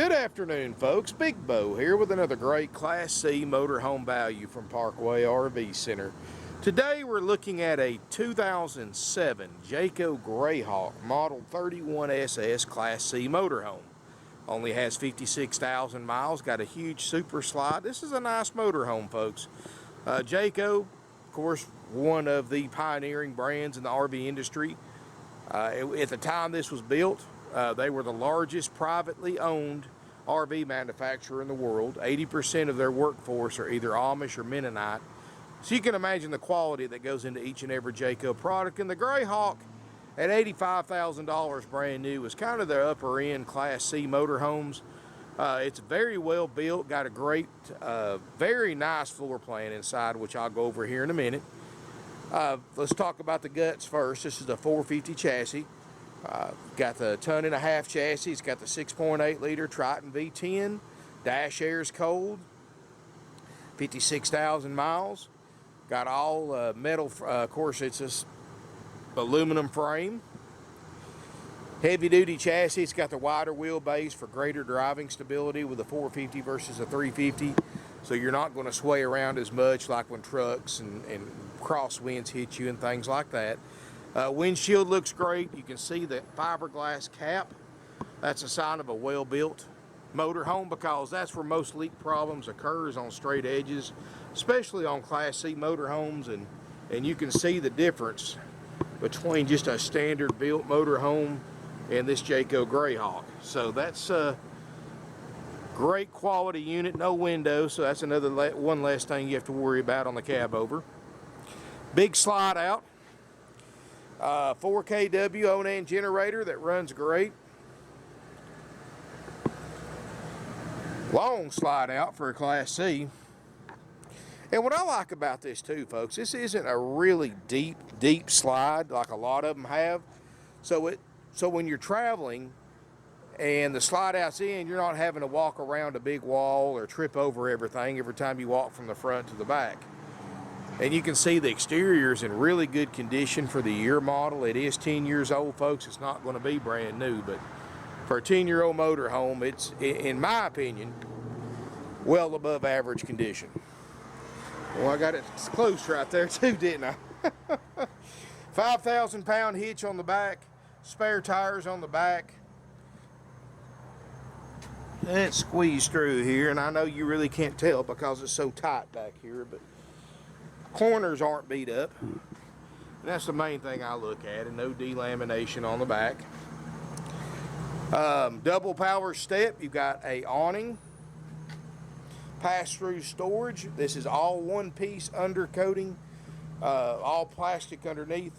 Good afternoon, folks. Big Bo here with another great Class C motorhome value from Parkway RV Center. Today we're looking at a 2007 Jayco Greyhawk Model 31SS Class C motorhome. Only has 56,000 miles, got a huge super slide. This is a nice motorhome, folks. Jayco, of course, one of the pioneering brands in the RV industry. At the time this was built, they were the largest privately owned RV manufacturer in the world. 80% of their workforce are either Amish or Mennonite. So you can imagine the quality that goes into each and every Jayco product. And the Greyhawk at $85,000 brand new is kind of their upper end Class C motorhomes. It's very well built, got a great, very nice floor plan inside, which I'll go over here in a minute. Let's talk about the guts first. This is the 450 chassis. Got the 1.5 ton chassis. It's got the 6.8 liter Triton V-10. Dash air's cold. 56,000 miles. Got all metal. Of course, it's this aluminum frame. Heavy duty chassis. It's got the wider wheelbase for greater driving stability with a 450 versus a 350. So you're not going to sway around as much like when trucks and crosswinds hit you and things like that. Windshield looks great. You can see the fiberglass cap. That's a sign of a well-built motorhome, because that's where most leak problems occurs, on straight edges, especially on Class C motorhomes. And you can see the difference between just a standard built motorhome and this Jayco Greyhawk. So that's a great quality unit. No windows, so that's another one less thing you have to worry about on the cab over. Big slide out. 4 kW Onan generator that runs great. Long slide out for a Class C. And what I like about this too, folks, this isn't a really deep slide like a lot of them have. So when you're traveling and the slide out's in, you're not having to walk around a big wall or trip over everything every time you walk from the front to the back. And you can see the exterior is in really good condition for the year model. It is 10 years old, folks. It's not going to be brand new, but for a 10-year-old motorhome, it's, in my opinion, well above average condition. Well, I got it close right there too, didn't I? 5,000 pound hitch on the back, spare tires on the back. Let's squeeze through here, and I know you really can't tell because it's so tight back here, but corners aren't beat up. And that's the main thing I look at, and no delamination on the back. Double power step. You've got a awning. Pass through storage. This is all one piece undercoating, all plastic underneath.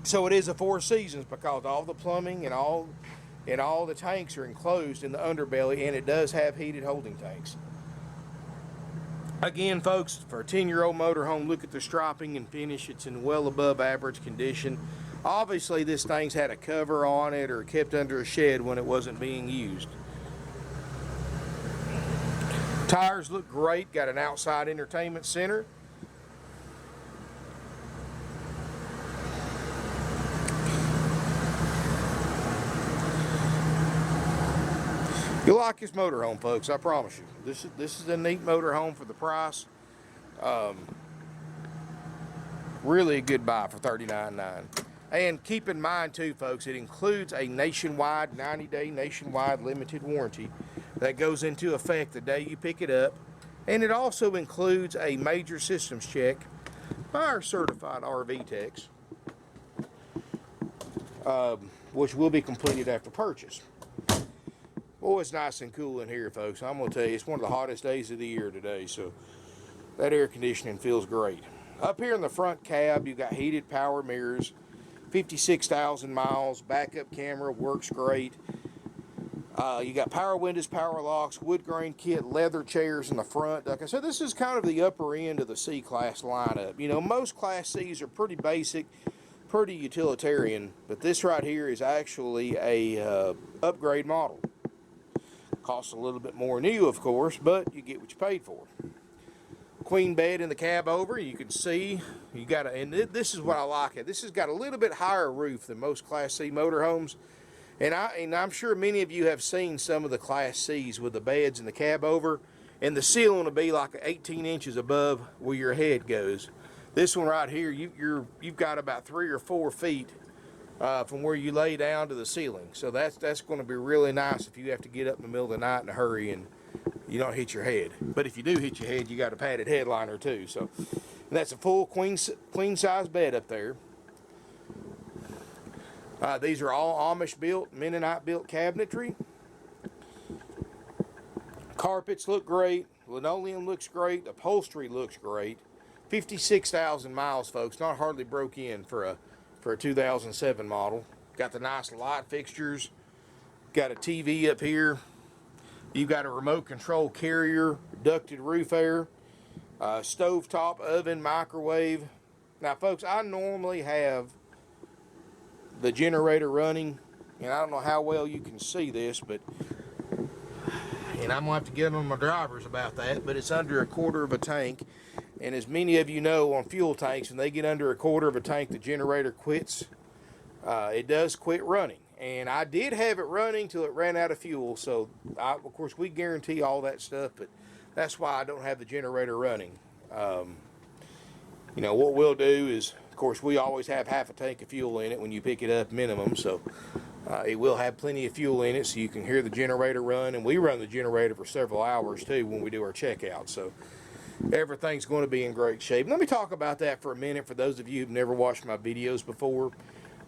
So it is a 4 seasons, because all the plumbing and all the tanks are enclosed in the underbelly, and it does have heated holding tanks. Again, folks, for a 10-year-old motorhome, look at the striping and finish. It's in well above average condition. Obviously, this thing's had a cover on it or kept under a shed when it wasn't being used. Tires look great. Got an outside entertainment center. You'll like this motorhome, folks, I promise you. This is a neat motorhome for the price. Really a good buy for $39,900. And keep in mind too, folks, it includes a nationwide 90-day nationwide limited warranty that goes into effect the day you pick it up. And it also includes a major systems check by our certified RV techs, which will be completed after purchase. Oh, it's nice and cool in here, folks. I'm going to tell you, it's one of the hottest days of the year today, so that air conditioning feels great. Up here in the front cab, you've got heated power mirrors, 56,000 miles, backup camera, works great. You got power windows, power locks, wood grain kit, leather chairs in the front. Like I said, this is kind of the upper end of the C-Class lineup. You know, most Class Cs are pretty basic, pretty utilitarian, but this right here is actually a upgrade model. Costs a little bit more new, of course, but you get what you paid for. Queen bed in the cab over. You can see you got a, and this is what I like it. This has got a little bit higher roof than most Class C motorhomes. And I'm sure many of you have seen some of the Class C's with the beds and the cab over, and the ceiling will be like 18 inches above where your head goes. This one right here, you've got about 3 or 4 feet from where you lay down to the ceiling. So that's going to be really nice if you have to get up in the middle of the night in a hurry and you don't hit your head. But if you do hit your head, you got a padded headliner too. So that's a full queen size bed up there. These are all Amish built, Mennonite built cabinetry. Carpets look great. Linoleum looks great. Upholstery looks great. 56,000 miles, folks. Not hardly broke in for a 2007 model. Got the nice light fixtures. Got a TV up here. You've got a remote control carrier, ducted roof air, stovetop oven, microwave. Now, folks, I normally have the generator running, and I don't know how well you can see this, but, and I'm gonna have to get on my drivers about that, but it's under a quarter of a tank. And as many of you know, on fuel tanks, when they get under a quarter of a tank, the generator quits. It does quit running. And I did have it running till it ran out of fuel. So, of course, we guarantee all that stuff, but that's why I don't have the generator running. You know, what we'll do is, of course, we always have half a tank of fuel in it when you pick it up minimum. So, it will have plenty of fuel in it so you can hear the generator run. And we run the generator for several hours, too, when we do our checkout. So, everything's going to be in great shape. Let me talk about that for a minute for those of you who've never watched my videos before.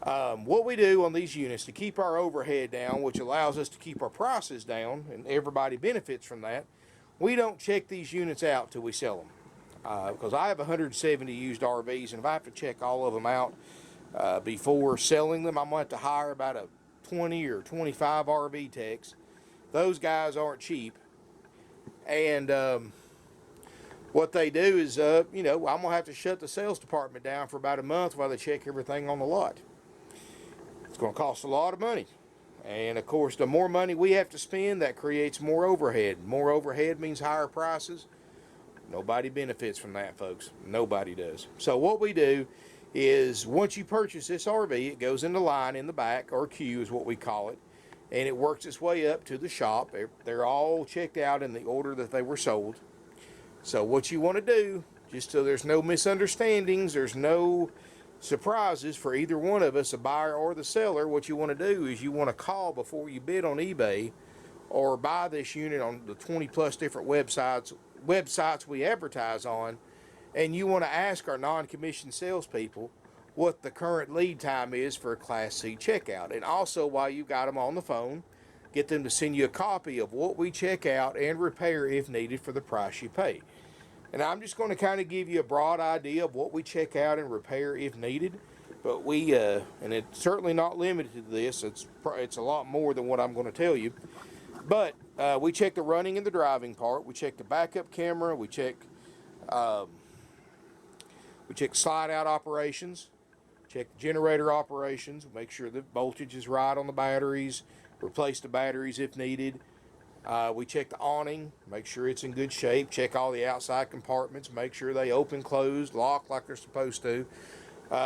What we do on these units to keep our overhead down, which allows us to keep our prices down, and everybody benefits from that, we don't check these units out till we sell them. Because I have 170 used RVs, and if I have to check all of them out before selling them, I'm going to have to hire about a 20 or 25 RV techs. Those guys aren't cheap. And what they do is, you know, I'm going to have to shut the sales department down for about a month while they check everything on the lot. It's going to cost a lot of money. And, of course, the more money we have to spend, that creates more overhead. More overhead means higher prices. Nobody benefits from that, folks. Nobody does. So what we do is once you purchase this RV, it goes in the line in the back, or queue is what we call it, and it works its way up to the shop. They're all checked out in the order that they were sold. So what you want to do, just so there's no misunderstandings, there's no surprises for either one of us, the buyer or the seller, what you want to do is you want to call before you bid on eBay or buy this unit on the 20 plus different websites we advertise on, and you want to ask our non-commissioned salespeople what the current lead time is for a Class C checkout. And also, while you've got them on the phone, get them to send you a copy of what we check out and repair if needed for the price you pay. And I'm just going to kind of give you a broad idea of what we check out and repair if needed. But we, and it's certainly not limited to this, it's a lot more than what I'm going to tell you. But we check the running and the driving part. We check the backup camera. We check slide out operations. Check the generator operations. Make sure the voltage is right on the batteries. Replace the batteries if needed. We check the awning, make sure it's in good shape. Check all the outside compartments, make sure they open, close, lock like they're supposed to.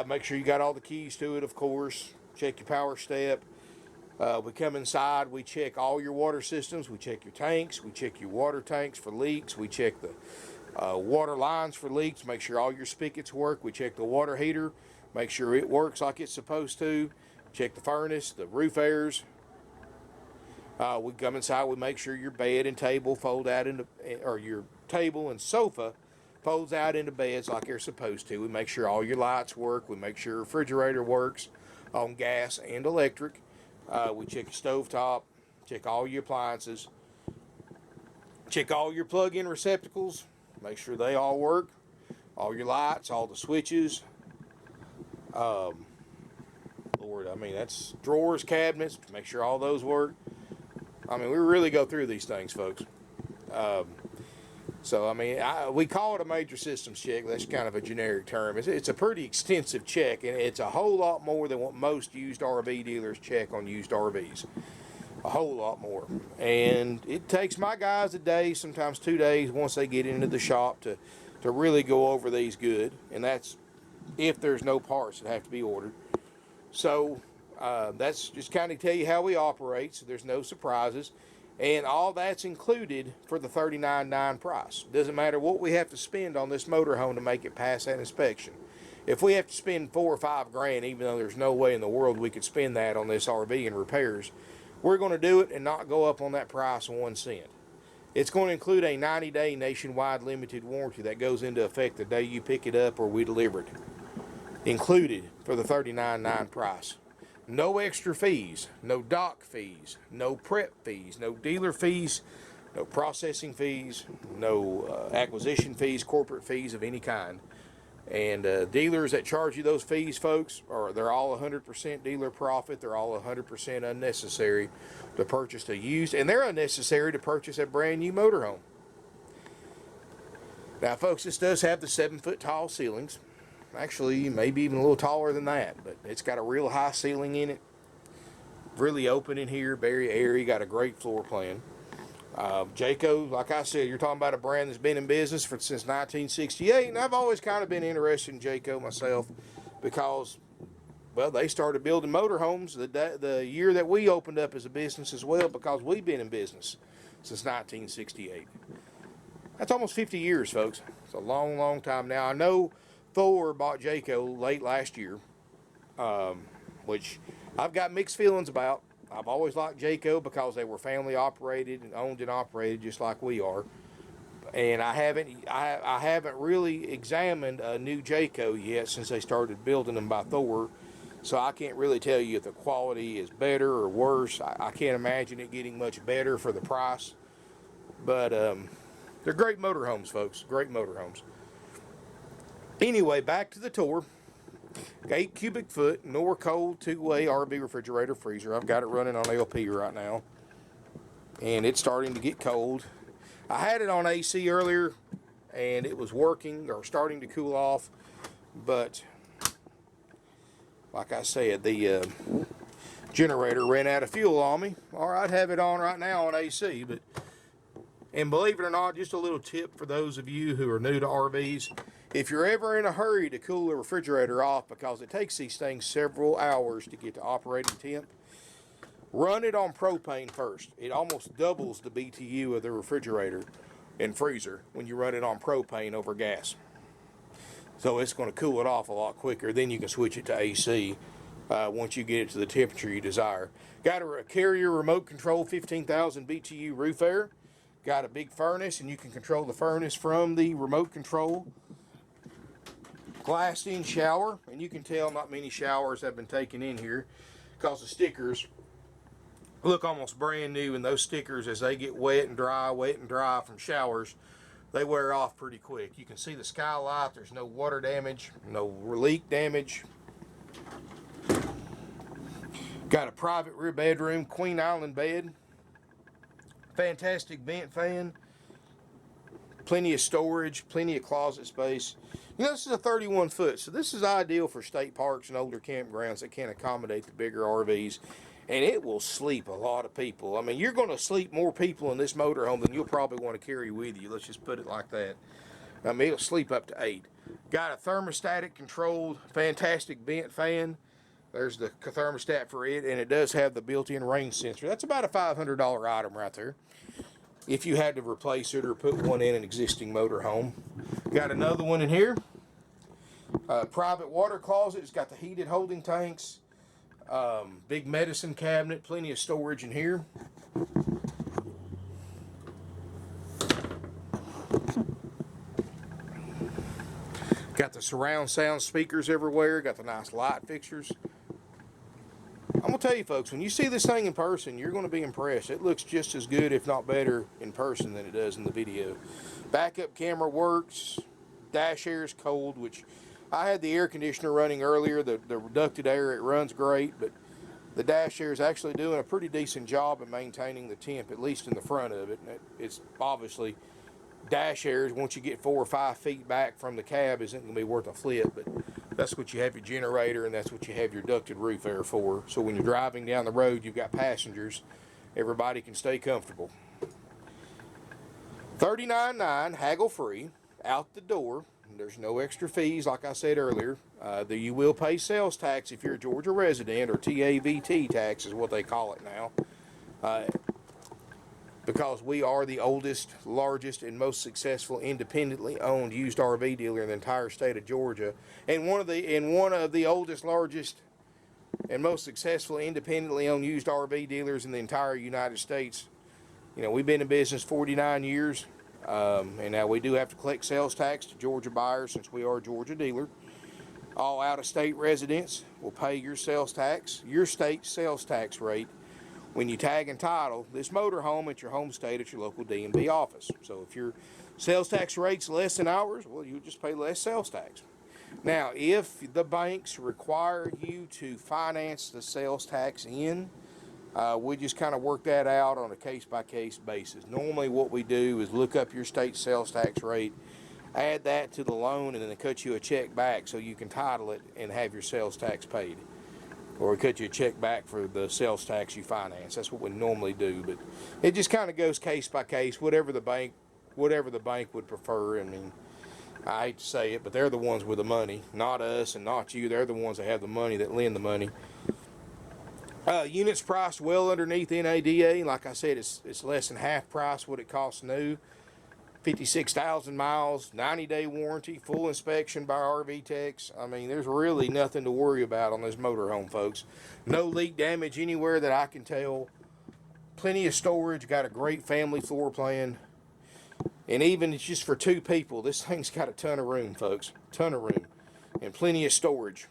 Make sure you got all the keys to it, of course. Check your power step. We come inside, we check all your water systems. We check your tanks. We check your water tanks for leaks. We check the water lines for leaks. Make sure all your spigots work. We check the water heater. Make sure it works like it's supposed to. Check the furnace, the roof airs. We come inside, we make sure your bed and table fold out into, or your table and sofa folds out into beds like they're supposed to. We make sure all your lights work. We make sure your refrigerator works on gas and electric. We check your stovetop, check all your appliances, check all your plug-in receptacles, make sure they all work, all your lights, all the switches. Lord, I mean, that's drawers, cabinets, make sure all those work. I mean, we really go through these things, folks. So, I mean, we call it a major systems check. That's kind of a generic term. It's a pretty extensive check, and it's a whole lot more than what most used RV dealers check on used RVs. A whole lot more. And it takes my guys a day, sometimes 2 days, once they get into the shop to really go over these good. And that's if there's no parts that have to be ordered. So, That's just kind of tell you how we operate, so there's no surprises. And all that's included for the $39.9 price. Doesn't matter what we have to spend on this motorhome to make it pass that inspection. If we have to spend $4 or $5 grand, even though there's no way in the world we could spend that on this RV and repairs, we're going to do it and not go up on that price 1 cent. It's going to include a 90-day nationwide limited warranty that goes into effect the day you pick it up or we deliver it. Included for the $39.9 price. No extra fees, no dock fees, no prep fees, no dealer fees, no processing fees, no acquisition fees, corporate fees of any kind. And dealers that charge you those fees, folks, they're all 100% dealer profit. They're all 100% unnecessary to purchase a used, and they're unnecessary to purchase a brand new motorhome. Now, folks, this does have the 7-foot tall ceilings. Actually, maybe even a little taller than that, but it's got a real high ceiling in it. Really open in here, very airy, got a great floor plan. Jayco, like I said, you're talking about a brand that's been in business since 1968, and I've always kind of been interested in Jayco myself because, well, they started building motorhomes the year that we opened up as a business as well, because we've been in business since 1968. That's almost 50 years, folks. It's a long, long time now. I know Thor bought Jayco late last year, which I've got mixed feelings about. I've always liked Jayco because they were family operated and owned and operated just like we are. And I haven't really examined a new Jayco yet since they started building them by Thor. So I can't really tell you if the quality is better or worse. I can't imagine it getting much better for the price. But they're great motorhomes, folks. Great motorhomes. Anyway, back to the tour. 8 cubic foot, Norcold 2-way RV refrigerator freezer. I've got it running on LP right now. And it's starting to get cold. I had it on AC earlier, and it was working or starting to cool off. But, like I said, the generator ran out of fuel on me. Or I'd have it on right now on AC. And believe it or not, just a little tip for those of you who are new to RVs. If you're ever in a hurry to cool a refrigerator off, because it takes these things several hours to get to operating temp, run it on propane first. It almost doubles the BTU of the refrigerator and freezer when you run it on propane over gas. So it's going to cool it off a lot quicker. Then you can switch it to AC once you get it to the temperature you desire. Got a Carrier remote control 15,000 BTU roof air. Got a big furnace, and you can control the furnace from the remote control. Glassed-in shower, and you can tell not many showers have been taken in here because the stickers look almost brand new, and those stickers, as they get wet and dry from showers, they wear off pretty quick. You can see the skylight. There's no water damage, no leak damage. Got a private rear bedroom, Queen Island bed. Fantastic vent fan. Plenty of storage, plenty of closet space. You know, this is a 31 foot, so this is ideal for state parks and older campgrounds that can't accommodate the bigger RVs. And it will sleep a lot of people. I mean, you're going to sleep more people in this motorhome than you'll probably want to carry with you. Let's just put it like that. I mean, it'll sleep up to 8. Got a thermostatic controlled, fantastic vent fan. There's the thermostat for it, and it does have the built-in rain sensor. That's about a $500 item right there, if you had to replace it or put one in an existing motorhome. Got another one in here. Private water closet. It's got the heated holding tanks. Big medicine cabinet. Plenty of storage in here. Got the surround sound speakers everywhere. Got the nice light fixtures. I'm going to tell you, folks, when you see this thing in person, you're going to be impressed. It looks just as good, if not better, in person than it does in the video. Backup camera works. Dash air is cold, which I had the air conditioner running earlier. The ducted air, it runs great, but the dash air is actually doing a pretty decent job of maintaining the temp, at least in the front of it. It's obviously dash airs, once you get 4 or 5 feet back from the cab, isn't going to be worth a flip, but that's what you have your generator, and that's what you have your ducted roof air for. So when you're driving down the road, you've got passengers, everybody can stay comfortable. $39.9 haggle free, out the door, There's no extra fees, like I said earlier. You will pay sales tax if you're a Georgia resident, or TAVT tax is what they call it now. Because we are the oldest, largest, and most successful independently owned used RV dealer in the entire state of Georgia, and one of the oldest, largest, and most successful independently owned used RV dealers in the entire United States. You know, we've been in business 49 years, and now we do have to collect sales tax to Georgia buyers since we are a Georgia dealer. All out-of-state residents will pay your sales tax, your state sales tax rate, when you tag and title this motorhome at your home state at your local DMV office. So if your sales tax rate's less than ours, well, you just pay less sales tax. Now, if the banks require you to finance the sales tax in, we just kind of work that out on a case-by-case basis. Normally what we do is look up your state sales tax rate, add that to the loan, and then they cut you a check back so you can title it and have your sales tax paid. Or we cut you a check back for the sales tax you finance. That's what we normally do, but it just kind of goes case by case, whatever the bank would prefer. I mean, I hate to say it, but they're the ones with the money, not us and not you. They're the ones that have the money, that lend the money. Units priced well underneath NADA. Like I said, it's less than half price what it costs new. 56,000 miles, 90-day warranty, full inspection by RV techs. I mean, there's really nothing to worry about on this motorhome, folks. No leak damage anywhere that I can tell. Plenty of storage. Got a great family floor plan. And even it's just for two people, this thing's got a ton of room, folks. Ton of room. And plenty of storage.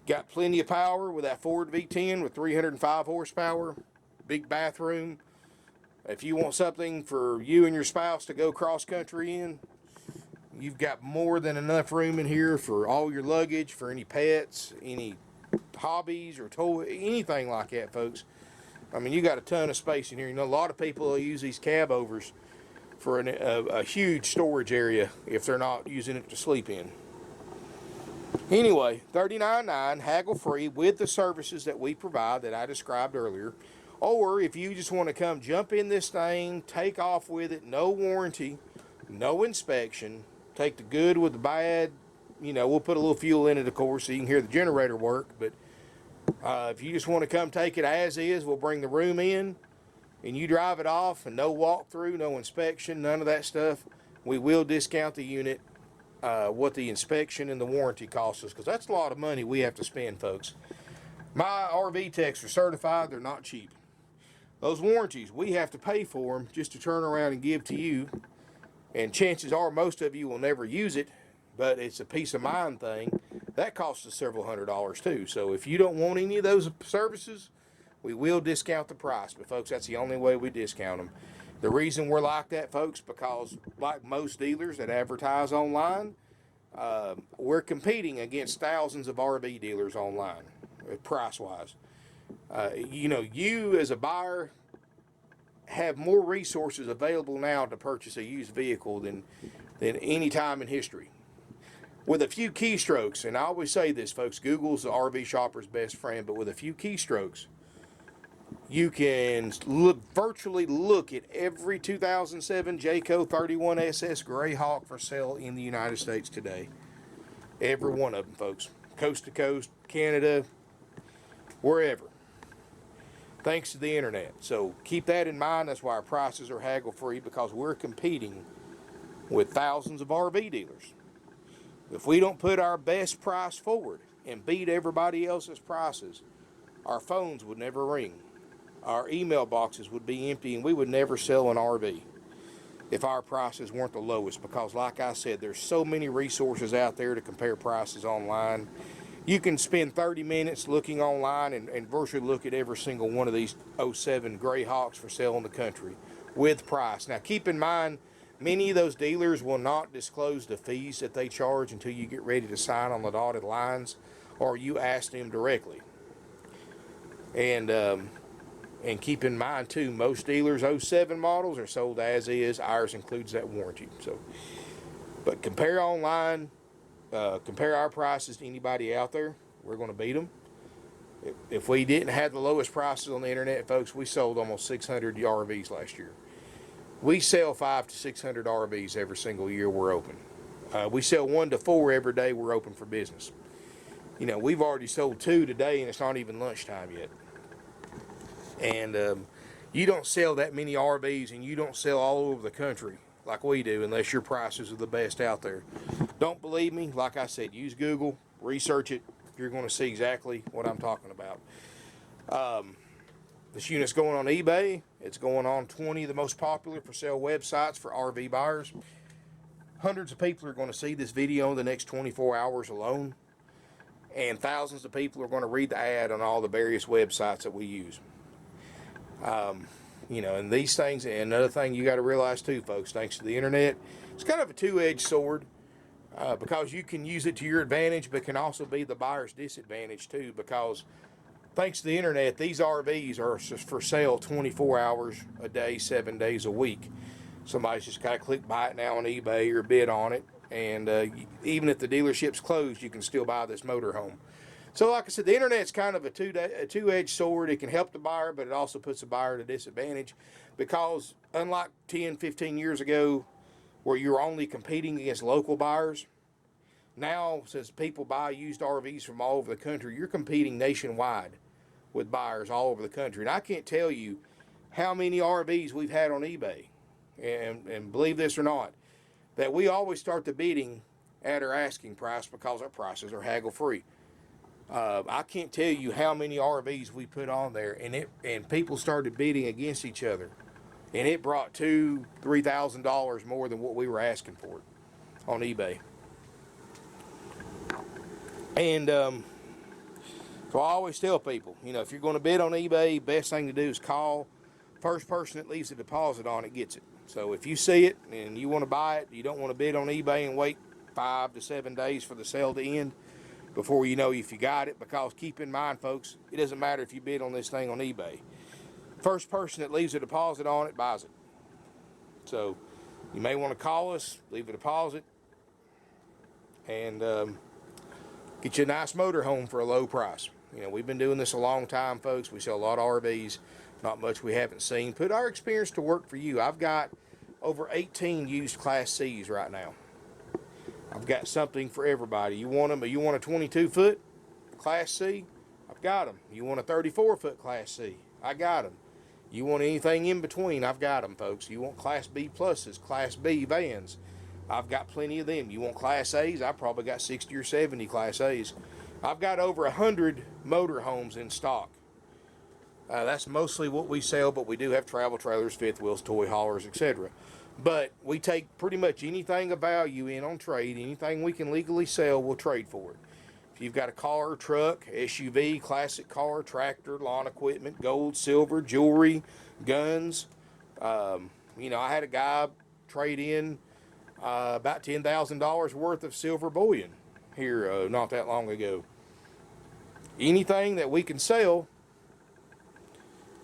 Got plenty of power with that Ford V-10 with 305 horsepower. Big bathroom. If you want something for you and your spouse to go cross country in, you've got more than enough room in here for all your luggage, for any pets, any hobbies or anything like that, folks. I mean, you got a ton of space in here. You know, a lot of people will use these cab overs for a huge storage area if they're not using it to sleep in. Anyway, $39.9 haggle free with the services that we provide that I described earlier. Or if you just want to come jump in this thing, take off with it, no warranty, no inspection, take the good with the bad. You know, we'll put a little fuel in it, of course, so you can hear the generator work. But if you just want to come take it as is, we'll bring the room in and you drive it off, and no walkthrough, no inspection, none of that stuff. We will discount the unit, what the inspection and the warranty costs us, because that's a lot of money we have to spend, folks. My RV techs are certified. They're not cheap. Those warranties, we have to pay for them just to turn around and give to you. And chances are most of you will never use it, but it's a peace of mind thing. That costs us several $100s too. So if you don't want any of those services, we will discount the price. But folks, that's the only way we discount them. The reason we're like that, folks, because like most dealers that advertise online, we're competing against thousands of RV dealers online, price-wise. You know, you as a buyer have more resources available now to purchase a used vehicle than any time in history. With a few keystrokes, and I always say this, folks, Google's the RV shopper's best friend, but with a few keystrokes, you can virtually look at every 2007 Jayco 31SS Greyhawk for sale in the United States today. Every one of them, folks. Coast to coast, Canada, wherever. Thanks to the internet. So keep that in mind. That's why our prices are haggle free, because we're competing with thousands of RV dealers. If we don't put our best price forward and beat everybody else's prices, our phones would never ring. Our email boxes would be empty, and we would never sell an RV if our prices weren't the lowest, because like I said, there's so many resources out there to compare prices online. You can spend 30 minutes looking online and virtually look at every single one of these 07 Greyhawks for sale in the country with price. Now keep in mind, many of those dealers will not disclose the fees that they charge until you get ready to sign on the dotted lines, or you ask them directly. And keep in mind too, most dealers 07 models are sold as is. Ours includes that warranty. So, but compare online. Compare our prices to anybody out there. We're going to beat them. If we didn't have the lowest prices on the internet, folks, we sold almost 600 RVs last year. We sell 500 to 600 RVs every single year we're open. We sell 1 to 4 every day we're open for business. You know, we've already sold 2 today, and it's not even lunchtime yet. And you don't sell that many RVs, and you don't sell all over the country like we do unless your prices are the best out there. Don't believe me? Like I said, use Google, research it. You're going to see exactly what I'm talking about. This unit's going on eBay. It's going on 20 of the most popular for sale websites for RV buyers. Hundreds of people are going to see this video in the next 24 hours alone. And thousands of people are going to read the ad on all the various websites that we use. You know, and these things, and another thing you got to realize too, folks, thanks to the internet, it's kind of a two-edged sword. Because you can use it to your advantage, but can also be the buyer's disadvantage too, because thanks to the internet, these RVs are for sale 24 hours a day, 7 days a week. Somebody's just got to click buy it now on eBay or bid on it, and even if the dealership's closed, you can still buy this motorhome. So like I said, the internet's kind of a two-edged sword. It can help the buyer, but it also puts the buyer at a disadvantage, because unlike 10, 15 years ago, where you're only competing against local buyers, now, since people buy used RVs from all over the country, you're competing nationwide with buyers all over the country. And I can't tell you how many RVs we've had on eBay, and believe this or not, that we always start the bidding at our asking price because our prices are haggle-free. I can't tell you how many RVs we put on there, and people started bidding against each other, and it brought $2,000-3,000 more than what we were asking for it on eBay. And so I always tell people, you know, if you're going to bid on eBay, best thing to do is call. First person that leaves a deposit on it gets it. So if you see it and you want to buy it, you don't want to bid on eBay and wait 5 to 7 days for the sale to end before you know if you got it, because keep in mind, folks, it doesn't matter if you bid on this thing on eBay. First person that leaves a deposit on it buys it. So you may want to call us, leave a deposit, and get you a nice motorhome for a low price. You know, we've been doing this a long time, folks. We sell a lot of RVs, not much we haven't seen. Put our experience to work for you. I've got over 18 used Class Cs right now. I've got something for everybody. You want them? You want a 22-foot Class C? I've got them. You want a 34-foot Class C? I got them. You want anything in between? I've got them, folks. You want Class B pluses, Class B vans? I've got plenty of them. You want Class A's? I've probably got 60 or 70 Class A's. I've got over 100 motorhomes in stock. That's mostly what we sell, but we do have travel trailers, fifth wheels, toy haulers, etc. But we take pretty much anything of value in on trade. Anything we can legally sell, we'll trade for it. If you've got a car, truck, SUV, classic car, tractor, lawn equipment, gold, silver, jewelry, guns. You know, I had a guy trade in about $10,000 worth of silver bullion here not that long ago. Anything that we can sell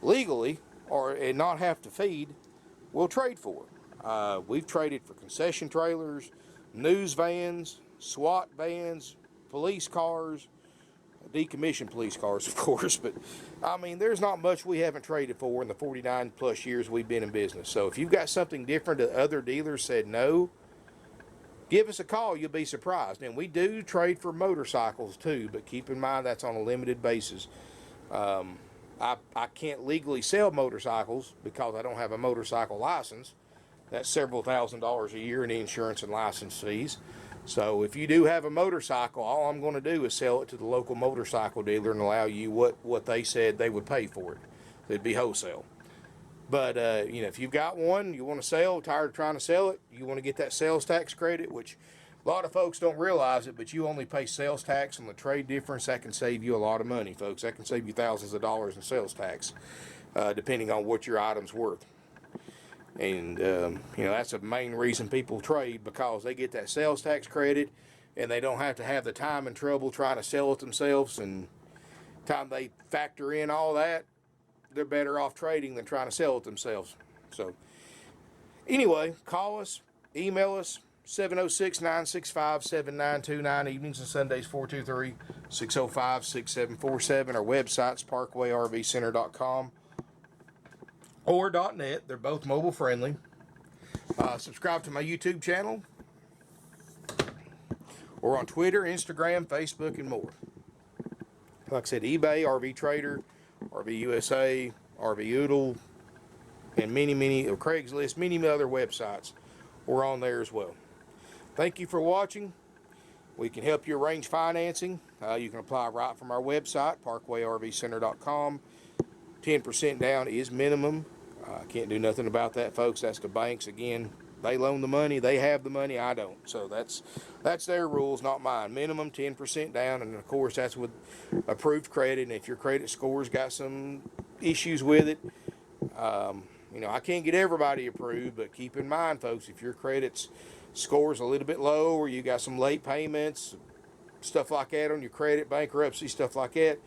legally and not have to feed, we'll trade for. We've traded for concession trailers, news vans, SWAT vans, police cars, decommissioned police cars, of course, but I mean, there's not much we haven't traded for in the 49 plus years we've been in business. So if you've got something different that other dealers said no, give us a call. You'll be surprised. And we do trade for motorcycles too, but keep in mind that's on a limited basis. I can't legally sell motorcycles because I don't have a motorcycle license. That's several $1,000s a year in insurance and license fees. So if you do have a motorcycle, all I'm going to do is sell it to the local motorcycle dealer and allow you what they said they would pay for it. It'd be wholesale. But, you know, if you've got one, you want to sell, tired of trying to sell it, you want to get that sales tax credit, which a lot of folks don't realize it, but you only pay sales tax on the trade difference. That can save you a lot of money, folks. That can save you thousands of dollars in sales tax, depending on what your item's worth. And, you know, that's the main reason people trade, because they get that sales tax credit and they don't have to have the time and trouble trying to sell it themselves. And time they factor in all that, they're better off trading than trying to sell it themselves. So anyway, call us, email us, 706-965-7929, evenings and Sundays 423-605-6747. Our website's parkway-rv-center.com or .net. They're both mobile friendly. Subscribe to my YouTube channel. or on Twitter, Instagram, Facebook, and more. Like I said, eBay, RV Trader, RV USA, RV Oodle, and many, or Craigslist, many other websites. We're on there as well. Thank you for watching. We can help you arrange financing. You can apply right from our website, parkwayrvcenter.com. 10% down is minimum. Can't do nothing about that, folks. That's the banks. Again, they loan the money. They have the money. I don't. So that's their rules, not mine. Minimum 10% down, and of course that's with approved credit. And if your credit score's got some issues with it, you know, I can't get everybody approved, but keep in mind, folks, if your credit score's a little bit low, or you got some late payments, stuff like that on your credit, bankruptcy, stuff like that,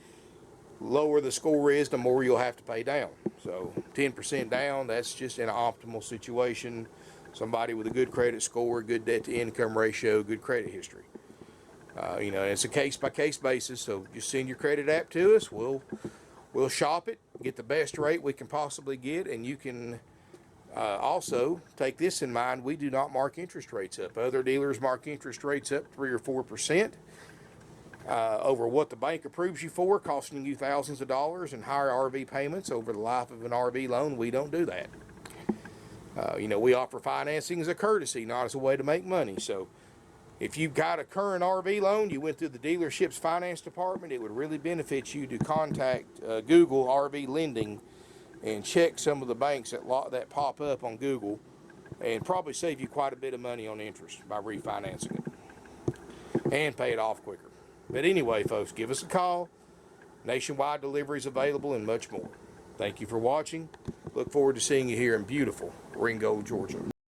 lower the score is, the more you'll have to pay down. So 10% down, that's just in an optimal situation. Somebody with a good credit score, good debt to income ratio, good credit history. You know, it's a case-by-case basis, so just send your credit app to us. We'll shop it, get the best rate we can possibly get, and you can also take this in mind. We do not mark interest rates up. Other dealers mark interest rates up 3 or 4% over what the bank approves you for, costing you thousands of dollars and higher RV payments over the life of an RV loan. We don't do that. You know, we offer financing as a courtesy, not as a way to make money. So if you've got a current RV loan, you went through the dealership's finance department, it would really benefit you to contact Google RV lending and check some of the banks that pop up on Google, and probably save you quite a bit of money on interest by refinancing it and pay it off quicker. But anyway, folks, give us a call. Nationwide deliveries available and much more. Thank you for watching. Look forward to seeing you here in beautiful Ringgold, Georgia.